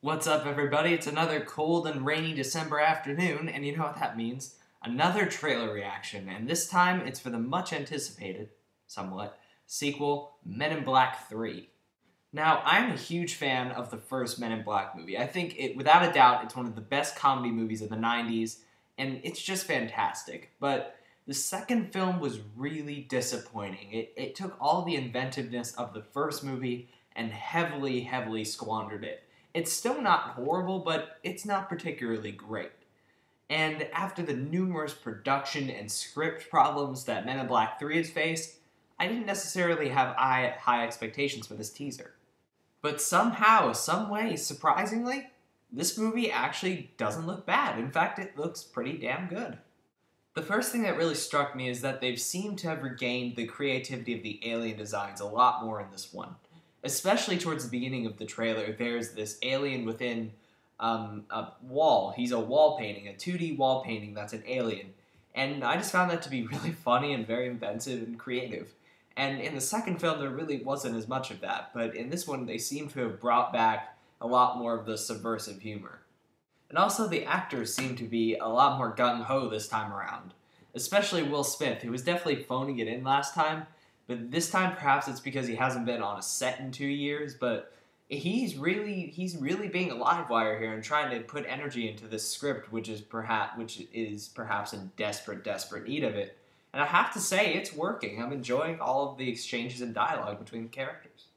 What's up, everybody? It's another cold and rainy December afternoon, and you know what that means. Another trailer reaction, and this time it's for the much-anticipated, somewhat, sequel, Men in Black 3. Now, I'm a huge fan of the first Men in Black movie. I think without a doubt, it's one of the best comedy movies of the 90s, and it's just fantastic. But the second film was really disappointing. It took all the inventiveness of the first movie and heavily squandered it. It's still not horrible, but it's not particularly great. And after the numerous production and script problems that Men in Black 3 has faced, I didn't necessarily have high expectations for this teaser. But somehow, someway, surprisingly, this movie actually doesn't look bad. In fact, it looks pretty damn good. The first thing that really struck me is that they've seemed to have regained the creativity of the alien designs a lot more in this one. Especially towards the beginning of the trailer, there's this alien within a wall. He's a wall painting, a 2D wall painting that's an alien. And I just found that to be really funny and very inventive and creative. And in the second film, there really wasn't as much of that. But in this one, they seem to have brought back a lot more of the subversive humor. And also, the actors seem to be a lot more gung-ho this time around. Especially Will Smith, who was definitely phoning it in last time. But this time, perhaps it's because he hasn't been on a set in 2 years, but he's really being a live wire here and trying to put energy into this script, which is perhaps in desperate need of it. And I have to say, it's working. I'm enjoying all of the exchanges and dialogue between the characters.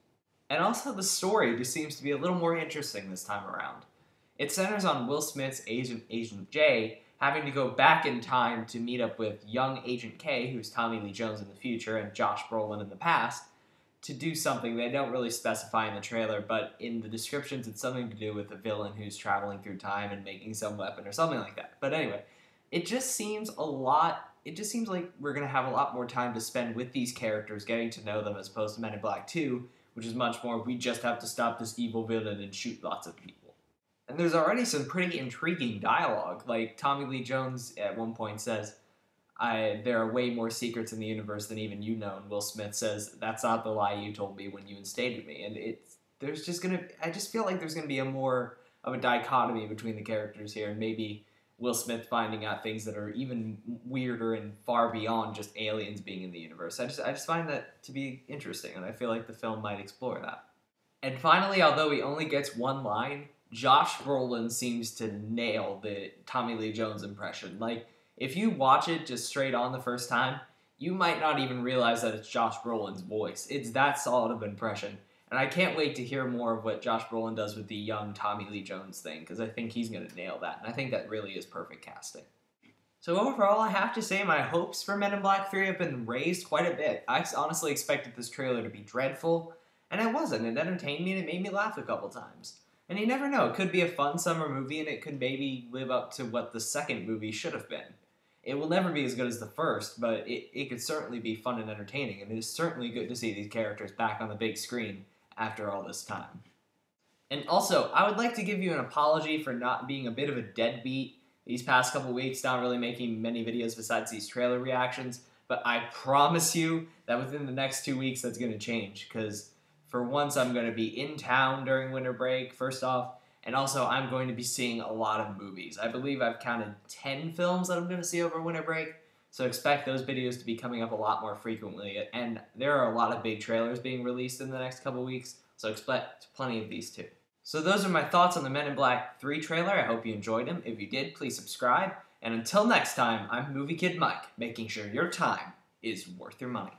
And also, the story just seems to be a little more interesting this time around. It centers on Will Smith's Agent J having to go back in time to meet up with young Agent K, who's Tommy Lee Jones in the future, and Josh Brolin in the past, to do something they don't really specify in the trailer, but in the descriptions it's something to do with a villain who's traveling through time and making some weapon or something like that. But anyway, it just seems like we're going to have a lot more time to spend with these characters, getting to know them, as opposed to Men in Black 2, which is much more, we just have to stop this evil villain and shoot lots of people. And there's already some pretty intriguing dialogue. Like, Tommy Lee Jones at one point says, there are way more secrets in the universe than even you know. And Will Smith says, that's not the lie you told me when you instated me. And I just feel like there's going to be a more of a dichotomy between the characters here. And maybe Will Smith finding out things that are even weirder and far beyond just aliens being in the universe. I just find that to be interesting. And I feel like the film might explore that. And finally, although he only gets one line, Josh Brolin seems to nail the Tommy Lee Jones impression. Like, if you watch it just straight on the first time, you might not even realize that it's Josh Brolin's voice. It's that solid of an impression. And I can't wait to hear more of what Josh Brolin does with the young Tommy Lee Jones thing, because I think he's going to nail that. And I think that really is perfect casting. So overall, I have to say my hopes for Men in Black 3 have been raised quite a bit. I honestly expected this trailer to be dreadful, and it wasn't. It entertained me and it made me laugh a couple times. And you never know, it could be a fun summer movie and it could maybe live up to what the second movie should have been. It will never be as good as the first, but it could certainly be fun and entertaining, and it is certainly good to see these characters back on the big screen after all this time. And also, I would like to give you an apology for not being a bit of a deadbeat these past couple weeks, not really making many videos besides these trailer reactions, but I promise you that within the next 2 weeks that's going to change, because for once, I'm going to be in town during winter break, first off, and also I'm going to be seeing a lot of movies. I believe I've counted 10 films that I'm going to see over winter break, so expect those videos to be coming up a lot more frequently, and there are a lot of big trailers being released in the next couple weeks, so expect plenty of these too. So those are my thoughts on the Men in Black 3 trailer. I hope you enjoyed them. If you did, please subscribe, and until next time, I'm Movie Kid Mike, making sure your time is worth your money.